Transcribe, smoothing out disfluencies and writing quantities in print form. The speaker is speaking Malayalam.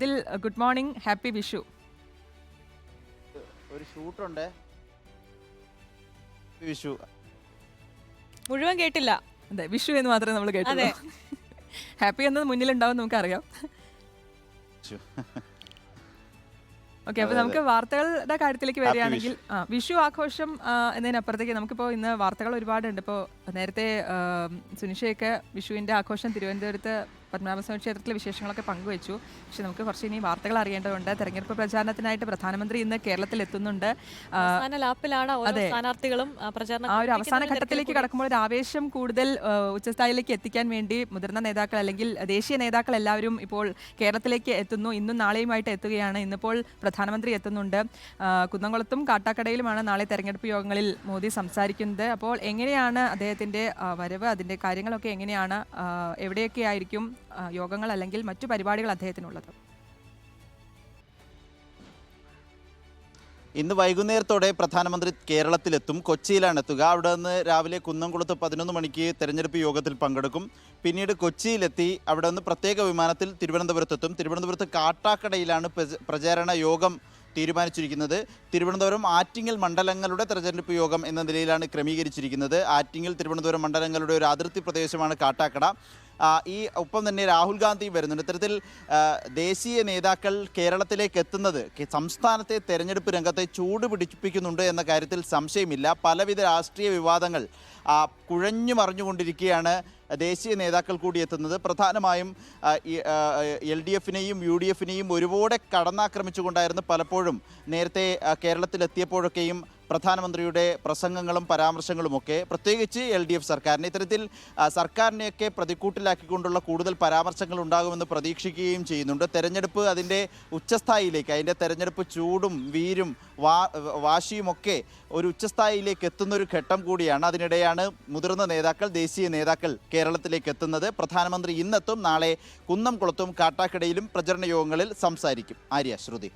അതിൽ ഗുഡ് മോർണിംഗ്, ഹാപ്പി വിഷു. ഒരു ഷൂട്ടുണ്ട്. വിഷു മുഴുവൻ കേട്ടില്ല. അതെ, വിഷു എന്ന് മാത്രമേ നമ്മൾ കേട്ടുള്ളൂ. ഹാപ്പി എന്നത് മുന്നിലുണ്ടാവും നമുക്കറിയാം. ഓക്കെ, അപ്പോൾ നമുക്ക് വാർത്തകളുടെ കാര്യത്തിലേക്ക് വരികയാണെങ്കിൽ വിഷു ആഘോഷം എന്നതിനപ്പുറത്തേക്ക് നമുക്കിപ്പോൾ ഇന്ന് വാർത്തകൾ ഒരുപാടുണ്ട്. ഇപ്പോൾ നേരത്തെ സുനിഷയൊക്കെ വിഷുവിൻ്റെ ആഘോഷം തിരുവനന്തപുരത്ത് പത്മനാഭസ്വാമി ക്ഷേത്രത്തിലെ വിശേഷങ്ങളൊക്കെ പങ്കുവച്ചു. പക്ഷെ നമുക്ക് കുറച്ച് ഇനി വാർത്തകൾ അറിയേണ്ടതുണ്ട്. തെരഞ്ഞെടുപ്പ് പ്രചാരണത്തിനായിട്ട് പ്രധാനമന്ത്രി ഇന്ന് കേരളത്തിൽ എത്തുന്നുണ്ട്. അതെ, ആ ഒരു അവസാന ഘട്ടത്തിലേക്ക് കടക്കുമ്പോൾ ഒരു ആവേശം കൂടുതൽ ഉച്ചസ്ഥായിലേക്ക് എത്തിക്കാൻ വേണ്ടി മുതിർന്ന നേതാക്കൾ അല്ലെങ്കിൽ ദേശീയ നേതാക്കൾ എല്ലാവരും ഇപ്പോൾ കേരളത്തിലേക്ക് എത്തുന്നു. ഇന്നും നാളെയുമായിട്ട് എത്തുകയാണ്. ഇന്നിപ്പോൾ പ്രധാനമന്ത്രി എത്തുന്നുണ്ട്. കുന്നംകുളത്തും കാട്ടാക്കടയിലുമാണ് നാളെ തെരഞ്ഞെടുപ്പ് യോഗങ്ങളിൽ മോദി സംസാരിക്കുന്നത്. അപ്പോൾ എങ്ങനെയാണ് അദ്ദേഹത്തിൻ്റെ വരവ്, അതിൻ്റെ കാര്യങ്ങളൊക്കെ എങ്ങനെയാണ്, എവിടെയൊക്കെ ആയിരിക്കും യോഗങ്ങൾ അല്ലെങ്കിൽ മറ്റു പരിപാടികൾ അദ്ദേഹത്തിനുള്ളത്? ഇന്ന് വൈകുന്നേരത്തോടെ പ്രധാനമന്ത്രി കേരളത്തിലെത്തും. കൊച്ചിയിലാണ് എത്തുക. അവിടെ നിന്ന് രാവിലെ കുന്നംകുളത്ത് 11 മണിക്ക് തെരഞ്ഞെടുപ്പ് യോഗത്തിൽ പങ്കെടുക്കും. പിന്നീട് കൊച്ചിയിലെത്തി അവിടെ നിന്ന് പ്രത്യേക വിമാനത്തിൽ തിരുവനന്തപുരത്തെത്തും. തിരുവനന്തപുരത്ത് കാട്ടാക്കടയിലാണ് പ്രചാരണ യോഗം തീരുമാനിച്ചിരിക്കുന്നത്. തിരുവനന്തപുരം ആറ്റിങ്ങൽ മണ്ഡലങ്ങളുടെ തെരഞ്ഞെടുപ്പ് യോഗം എന്ന നിലയിലാണ് ക്രമീകരിച്ചിരിക്കുന്നത്. ആറ്റിങ്ങൽ തിരുവനന്തപുരം മണ്ഡലങ്ങളുടെ ഒരു അതിർത്തി പ്രദേശമാണ് കാട്ടാക്കട. ഒപ്പം തന്നെ രാഹുൽ ഗാന്ധി വരുന്നുണ്ട്. ഇത്തരത്തിൽ ദേശീയ നേതാക്കൾ കേരളത്തിലേക്ക് എത്തുന്നത് സംസ്ഥാനത്തെ തെരഞ്ഞെടുപ്പ് രംഗത്തെ ചൂട് പിടിപ്പിക്കുന്നുണ്ട് എന്ന കാര്യത്തിൽ സംശയമില്ല. പലവിധ രാഷ്ട്രീയ വിവാദങ്ങൾ കുഴഞ്ഞു മറിഞ്ഞുകൊണ്ടിരിക്കുകയാണ് ദേശീയ നേതാക്കൾ കൂടി എത്തുന്നത്. പ്രധാനമായും LDFനെയും UDFനെയും ഒരുപോലെ കടന്നാക്രമിച്ചുകൊണ്ടായിരുന്നു പലപ്പോഴും നേരത്തെ കേരളത്തിലെത്തിയപ്പോഴൊക്കെയും പ്രധാനമന്ത്രിയുടെ പ്രസംഗങ്ങളും പരാമർശങ്ങളുമൊക്കെ, പ്രത്യേകിച്ച് LDF സർക്കാരിനെ. ഇത്തരത്തിൽ സർക്കാരിനെയൊക്കെ പ്രതിക്കൂട്ടിലാക്കിക്കൊണ്ടുള്ള കൂടുതൽ പരാമർശങ്ങൾ ഉണ്ടാകുമെന്ന് പ്രതീക്ഷിക്കുകയും ചെയ്യുന്നുണ്ട്. തെരഞ്ഞെടുപ്പ് അതിൻ്റെ ഉച്ചസ്ഥായിലേക്ക്, അതിൻ്റെ തെരഞ്ഞെടുപ്പ് ചൂടും വീരും വാശിയുമൊക്കെ ഒരു ഉച്ചസ്ഥായിലേക്ക് എത്തുന്നൊരു ഘട്ടം കൂടിയാണ്. അതിനിടെയാണ് മുതിർന്ന നേതാക്കൾ, ദേശീയ നേതാക്കൾ കേരളത്തിലേക്ക് എത്തുന്നത്. പ്രധാനമന്ത്രി ഇന്നെത്തും. നാളെ കുന്നംകുളത്തും കാട്ടാക്കടയിലും പ്രചരണ യോഗങ്ങളിൽ സംസാരിക്കും. ആര്യ, ശ്രുതി.